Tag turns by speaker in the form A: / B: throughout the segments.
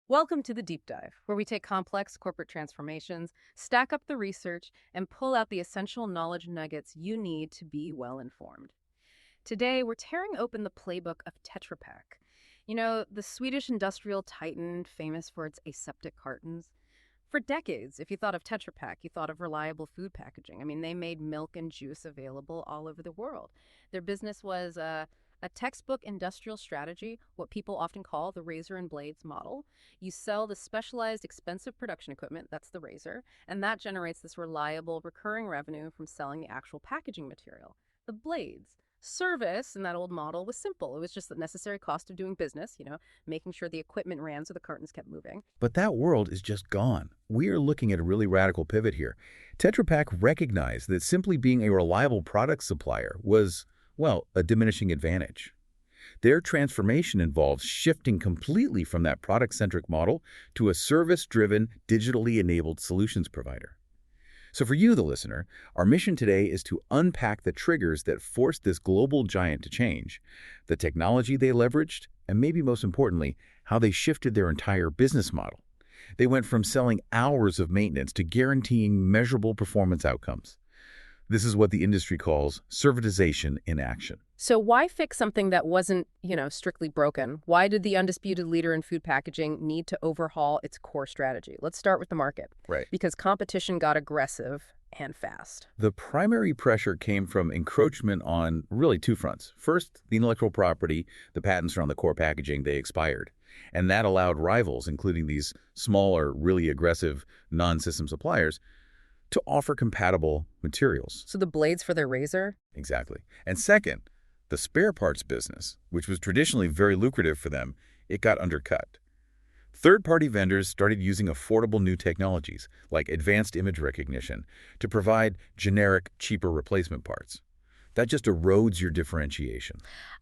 A: Welcome to the Deep Dive, where we take complex corporate transformations, stack up the research, and pull out the essential knowledge nuggets you need to be well informed. Today, we're tearing open the playbook of Tetra Pak. You know, the Swedish industrial titan famous for its aseptic cartons. For decades, if you thought of Tetra Pak, you thought of reliable food packaging. I mean, they made milk and juice available all over the world. Their business was a textbook industrial strategy, what people often call the razor and blades model. You sell the specialized, expensive production equipment, that's the razor, and that generates this reliable, recurring revenue from selling the actual packaging material, the blades. Service in that old model was simple. It was just the necessary cost of doing business, making sure the equipment ran so the cartons kept moving.
B: But that world is just gone. We are looking at a really radical pivot here. Tetra Pak recognized that simply being a reliable product supplier was, well, a diminishing advantage. Their transformation involves shifting completely from that product-centric model to a service-driven, digitally enabled solutions provider. So for you, the listener, our mission today is to unpack the triggers that forced this global giant to change, the technology they leveraged, and maybe most importantly, how they shifted their entire business model. They went from selling hours of maintenance to guaranteeing measurable performance outcomes. This is what the industry calls servitization in action.
A: So why fix something that wasn't, strictly broken? Why did the undisputed leader in food packaging need to overhaul its core strategy? Let's start with the market.
B: Right.
A: Because competition got aggressive and fast.
B: The primary pressure came from encroachment on really two fronts. First, the intellectual property, the patents around the core packaging, they expired. And that allowed rivals, including these smaller, really aggressive non-system suppliers, to offer compatible materials.
A: So the blades for their razor?
B: Exactly. And second, the spare parts business, which was traditionally very lucrative for them, it got undercut. Third-party vendors started using affordable new technologies, like advanced image recognition, to provide generic, cheaper replacement parts. That just erodes your differentiation.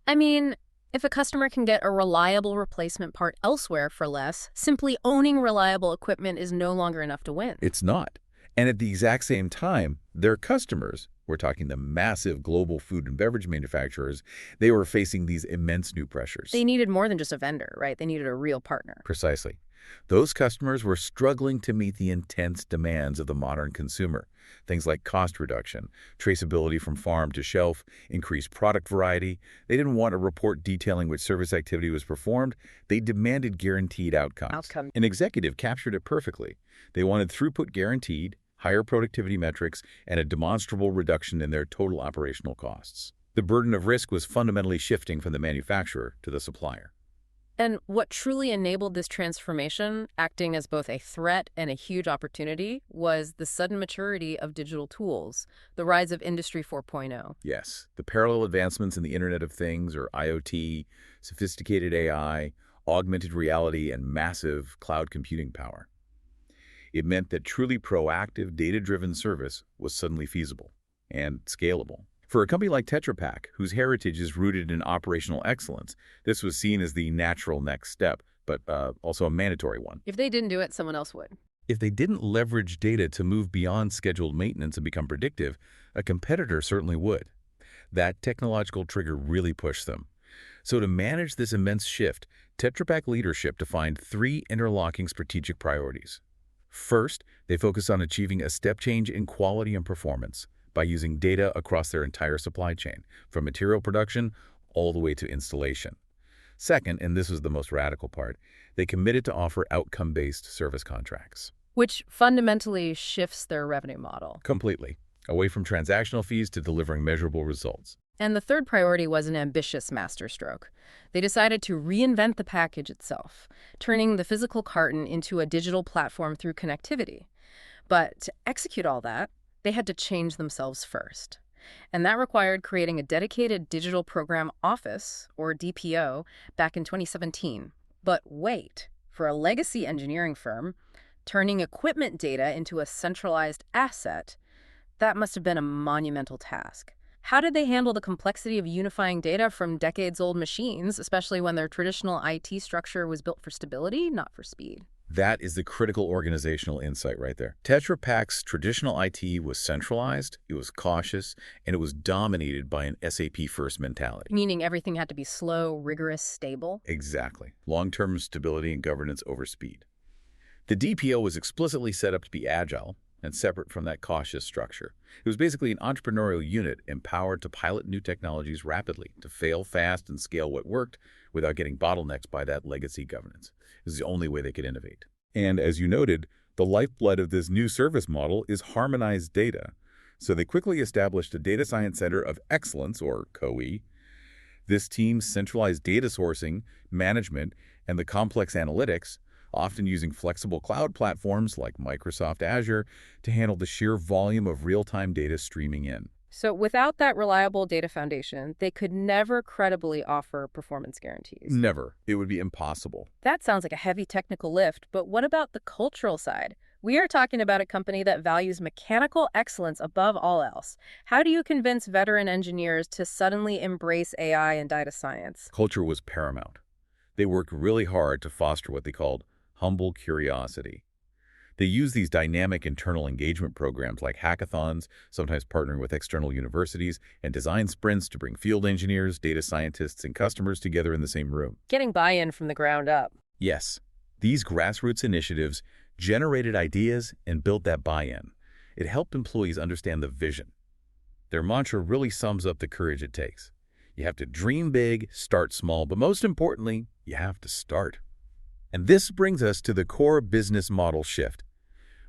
A: I mean, if a customer can get a reliable replacement part elsewhere for less, simply owning reliable equipment is no longer enough to win.
B: It's not. And at the exact same time, their customers, we're talking the massive global food and beverage manufacturers, they were facing these immense new pressures.
A: They needed more than just a vendor, right? They needed a real partner.
B: Precisely. Those customers were struggling to meet the intense demands of the modern consumer. Things like cost reduction, traceability from farm to shelf, increased product variety. They didn't want a report detailing which service activity was performed. They demanded guaranteed outcomes. An executive captured it perfectly. They wanted throughput guaranteed, higher productivity metrics, and a demonstrable reduction in their total operational costs. The burden of risk was fundamentally shifting from the manufacturer to the supplier.
A: And what truly enabled this transformation, acting as both a threat and a huge opportunity, was the sudden maturity of digital tools, the rise of Industry 4.0.
B: Yes, the parallel advancements in the Internet of Things, or IoT, sophisticated AI, augmented reality, and massive cloud computing power. It meant that truly proactive, data-driven service was suddenly feasible and scalable. For a company like Tetra Pak, whose heritage is rooted in operational excellence, this was seen as the natural next step, but also a mandatory one.
A: If they didn't do it, someone else would.
B: If they didn't leverage data to move beyond scheduled maintenance and become predictive, a competitor certainly would. That technological trigger really pushed them. So to manage this immense shift, Tetra Pak leadership defined three interlocking strategic priorities. First, they focused on achieving a step change in quality and performance by using data across their entire supply chain, from material production all the way to installation. Second, and this was the most radical part, they committed to offer outcome-based service contracts.
A: Which fundamentally shifts their revenue model.
B: Completely. Away from transactional fees to delivering measurable results.
A: And the third priority was an ambitious masterstroke. They decided to reinvent the package itself, turning the physical carton into a digital platform through connectivity. But to execute all that, they had to change themselves first. And that required creating a dedicated digital program office, or DPO, back in 2017. But wait, for a legacy engineering firm, turning equipment data into a centralized asset, that must have been a monumental task. How did they handle the complexity of unifying data from decades-old machines, especially when their traditional IT structure was built for stability, not for speed?
B: That is the critical organizational insight right there. Tetra Pak's traditional IT was centralized, it was cautious, and it was dominated by an SAP-first mentality.
A: Meaning everything had to be slow, rigorous, stable?
B: Exactly. Long-term stability and governance over speed. The DPO was explicitly set up to be agile and separate from that cautious structure. It was basically an entrepreneurial unit empowered to pilot new technologies rapidly, to fail fast and scale what worked without getting bottlenecked by that legacy governance. This is the only way they could innovate. And as you noted, the lifeblood of this new service model is harmonized data. So they quickly established a Data Science Center of Excellence, or COE. This team centralized data sourcing, management, and the complex analytics, often using flexible cloud platforms like Microsoft Azure to handle the sheer volume of real-time data streaming in.
A: So without that reliable data foundation, they could never credibly offer performance guarantees.
B: Never. It would be impossible.
A: That sounds like a heavy technical lift, but what about the cultural side? We are talking about a company that values mechanical excellence above all else. How do you convince veteran engineers to suddenly embrace AI and data science?
B: Culture was paramount. They worked really hard to foster what they called humble curiosity. They use these dynamic internal engagement programs like hackathons, sometimes partnering with external universities, and design sprints to bring field engineers, data scientists, and customers together in the same room.
A: Getting buy-in from the ground up.
B: Yes, these grassroots initiatives generated ideas and built that buy-in. It helped employees understand the vision. Their mantra really sums up the courage it takes. You have to dream big, start small, but most importantly, you have to start. And this brings us to the core business model shift,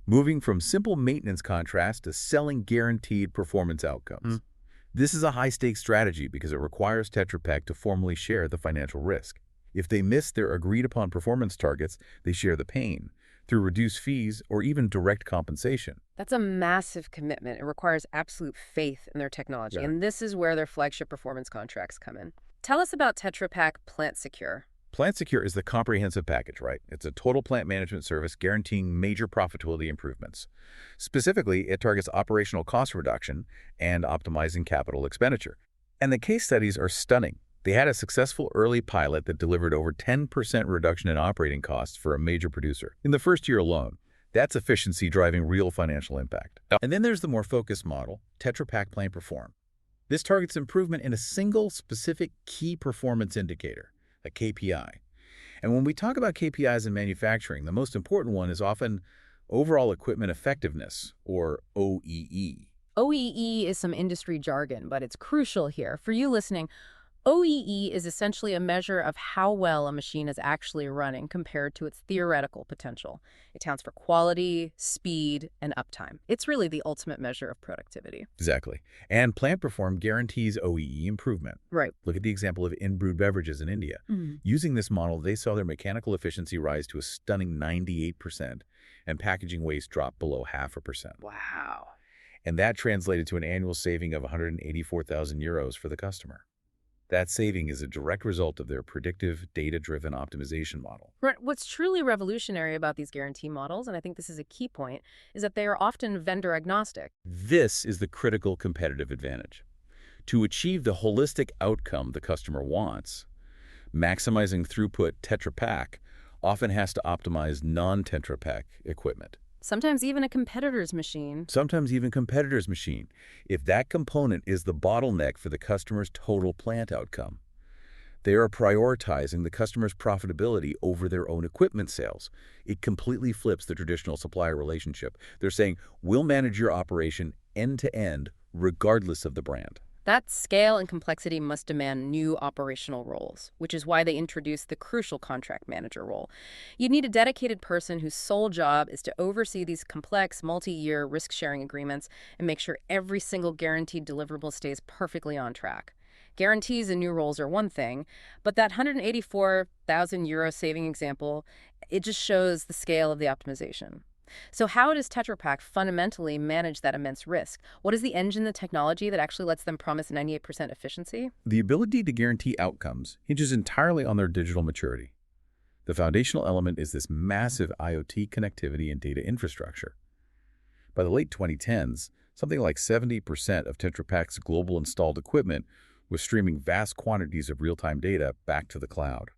B: moving from simple maintenance contracts to selling guaranteed performance outcomes. This is a high-stakes strategy because it requires Tetra Pak to formally share the financial risk. If they miss their agreed-upon performance targets, they share the pain through reduced fees or even direct compensation.
A: That's a massive commitment. It requires absolute faith in their technology, and this is where their flagship performance contracts come in. Tell us about Tetra Pak Plant Secure.
B: Plant Secure is the comprehensive package, right? It's a total plant management service guaranteeing major profitability improvements. Specifically, it targets operational cost reduction and optimizing capital expenditure. And the case studies are stunning. They had a successful early pilot that delivered over 10% reduction in operating costs for a major producer in the first year alone. That's efficiency driving real financial impact. And then there's the more focused model, Tetra Pak Plant Perform. This targets improvement in a single specific key performance indicator, a KPI. And when we talk about KPIs in manufacturing, the most important one is often overall equipment effectiveness, or OEE.
A: OEE is some industry jargon, but it's crucial here. For you listening, OEE is essentially a measure of how well a machine is actually running compared to its theoretical potential. It counts for quality, speed, and uptime. It's really the ultimate measure of productivity.
B: Exactly. And Plant Perform guarantees OEE improvement.
A: Right.
B: Look at the example of in-brewed beverages in India. Using this model, they saw their mechanical efficiency rise to a stunning 98%, and packaging waste drop below 0.5%.
A: Wow.
B: And that translated to an annual saving of 184,000 euros for the customer. That saving is a direct result of their predictive, data-driven optimization model.
A: Right. What's truly revolutionary about these guarantee models, and I think this is a key point, is that they are often vendor agnostic.
B: This is the critical competitive advantage. To achieve the holistic outcome the customer wants, maximizing throughput Tetra Pak often has to optimize non-Tetra Pak equipment.
A: Sometimes even a competitor's machine.
B: Sometimes even competitor's machine, if that component is the bottleneck for the customer's total plant outcome. They are prioritizing the customer's profitability over their own equipment sales. It completely flips the traditional supplier relationship. They're saying, we'll manage your operation end to end, regardless of the brand.
A: That scale and complexity must demand new operational roles, which is why they introduced the crucial contract manager role. You need a dedicated person whose sole job is to oversee these complex, multi-year risk-sharing agreements and make sure every single guaranteed deliverable stays perfectly on track. Guarantees and new roles are one thing, but that 184,000 euro saving example, it just shows the scale of the optimization. So how does Tetra Pak fundamentally manage that immense risk? What is the engine, the technology that actually lets them promise 98% efficiency?
B: The ability to guarantee outcomes hinges entirely on their digital maturity. The foundational element is this massive IoT connectivity and data infrastructure. By the late 2010s, something like 70% of Tetra Pak's global installed equipment was streaming vast quantities of real-time data back to the cloud.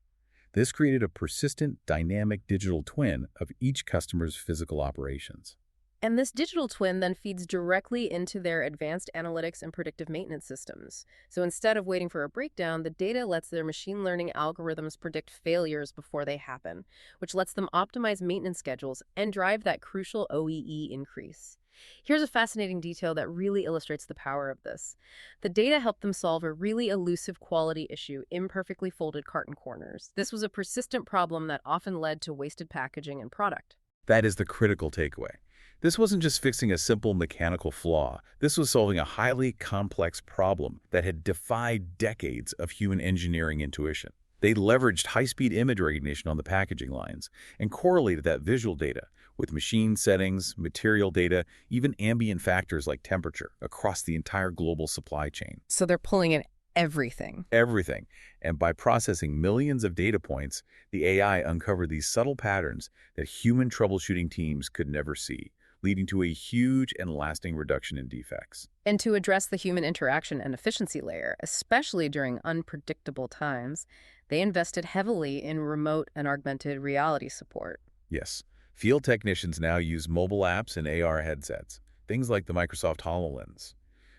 B: This created a persistent, dynamic digital twin of each customer's physical operations.
A: And this digital twin then feeds directly into their advanced analytics and predictive maintenance systems. So instead of waiting for a breakdown, the data lets their machine learning algorithms predict failures before they happen, which lets them optimize maintenance schedules and drive that crucial OEE increase. Here's a fascinating detail that really illustrates the power of this. The data helped them solve a really elusive quality issue, imperfectly folded carton corners. This was a persistent problem that often led to wasted packaging and product.
B: That is the critical takeaway. This wasn't just fixing a simple mechanical flaw. This was solving a highly complex problem that had defied decades of human engineering intuition. They leveraged high-speed image recognition on the packaging lines and correlated that visual data with machine settings, material data, even ambient factors like temperature across the entire global supply chain.
A: So they're pulling in everything.
B: Everything. And by processing millions of data points, the AI uncovered these subtle patterns that human troubleshooting teams could never see, leading to a huge and lasting reduction in defects.
A: And to address the human interaction and efficiency layer, especially during unpredictable times, they invested heavily in remote and augmented reality support.
B: Yes, field technicians now use mobile apps and AR headsets, things like the Microsoft HoloLens.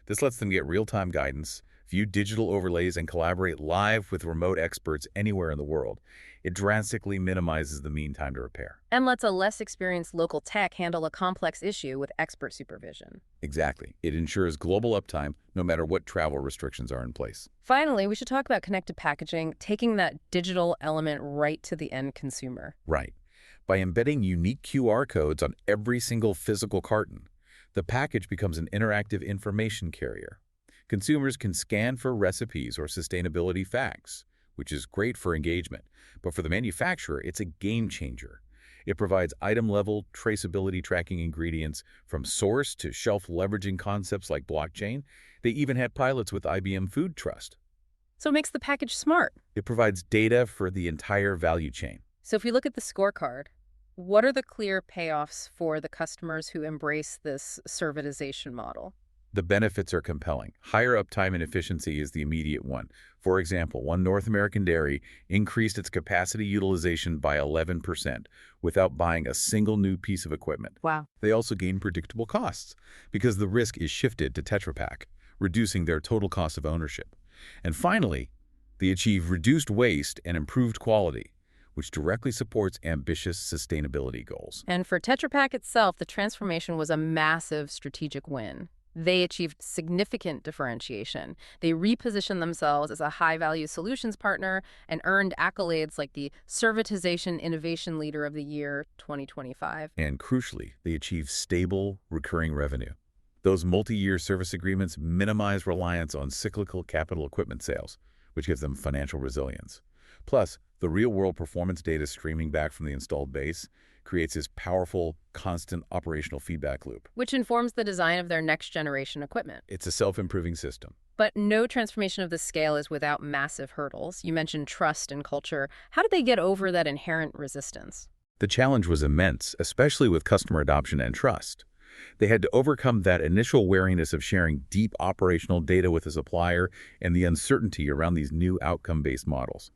B: This lets them get real-time guidance, view digital overlays, and collaborate live with remote experts anywhere in the world. It drastically minimizes the mean time to repair.
A: And lets a less experienced local tech handle a complex issue with expert supervision.
B: Exactly. It ensures global uptime no matter what travel restrictions are in place.
A: Finally, we should talk about connected packaging, taking that digital element right to the end consumer.
B: Right. By embedding unique QR codes on every single physical carton, the package becomes an interactive information carrier. Consumers can scan for recipes or sustainability facts, which is great for engagement. But for the manufacturer, it's a game changer. It provides item-level traceability tracking ingredients from source to shelf leveraging concepts like blockchain. They even had pilots with IBM Food Trust.
A: So it makes the package smart.
B: It provides data for the entire value chain.
A: So if we look at the scorecard, what are the clear payoffs for the customers who embrace this servitization model?
B: The benefits are compelling. Higher uptime and efficiency is the immediate one. For example, one North American dairy increased its capacity utilization by 11% without buying a single new piece of equipment.
A: Wow.
B: They also gain predictable costs because the risk is shifted to Tetra Pak, reducing their total cost of ownership. And finally, they achieve reduced waste and improved quality, which directly supports ambitious sustainability goals.
A: And for Tetra Pak itself, the transformation was a massive strategic win. They achieved significant differentiation. They repositioned themselves as a high-value solutions partner and earned accolades like the Servitization Innovation Leader of the Year 2025.
B: And crucially, they achieve stable, recurring revenue. Those multi-year service agreements minimize reliance on cyclical capital equipment sales, which gives them financial resilience. Plus, the real-world performance data streaming back from the installed base creates this powerful, constant operational feedback loop.
A: Which informs the design of their next-generation equipment.
B: It's a self-improving system.
A: But no transformation of this scale is without massive hurdles. You mentioned trust and culture. How did they get over that inherent resistance?
B: The challenge was immense, especially with customer adoption and trust. They had to overcome that initial wariness of sharing deep operational data with a supplier and the uncertainty around these new outcome-based models.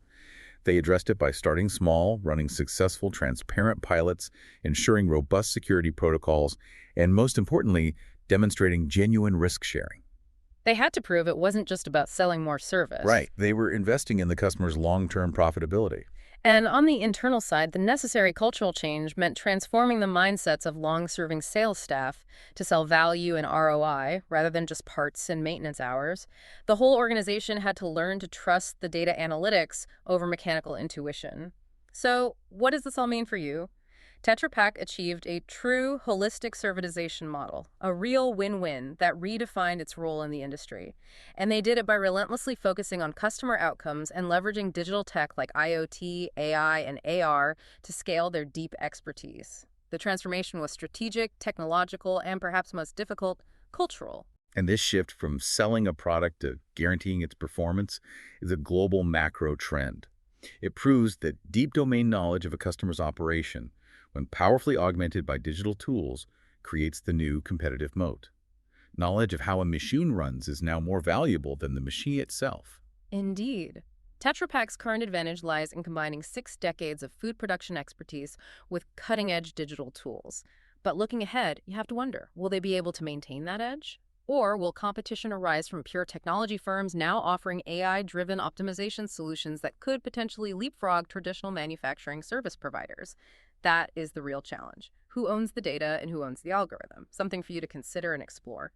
B: They addressed it by starting small, running successful, transparent pilots, ensuring robust security protocols, and most importantly, demonstrating genuine risk sharing.
A: They had to prove it wasn't just about selling more service.
B: Right. They were investing in the customer's long-term profitability.
A: And on the internal side, the necessary cultural change meant transforming the mindsets of long-serving sales staff to sell value and ROI rather than just parts and maintenance hours. The whole organization had to learn to trust the data analytics over mechanical intuition. So what does this all mean for you? Tetra Pak achieved a true holistic servitization model, a real win-win that redefined its role in the industry. And they did it by relentlessly focusing on customer outcomes and leveraging digital tech like IoT, AI, and AR to scale their deep expertise. The transformation was strategic, technological, and perhaps most difficult, cultural.
B: And this shift from selling a product to guaranteeing its performance is a global macro trend. It proves that deep domain knowledge of a customer's operation, when powerfully augmented by digital tools, creates the new competitive moat. Knowledge of how a machine runs is now more valuable than the machine itself.
A: Indeed. Tetra Pak's current advantage lies in combining 6 decades of food production expertise with cutting-edge digital tools. But looking ahead, you have to wonder, will they be able to maintain that edge? Or will competition arise from pure technology firms now offering AI-driven optimization solutions that could potentially leapfrog traditional manufacturing service providers? That is the real challenge. Who owns the data and who owns the algorithm? Something for you to consider and explore.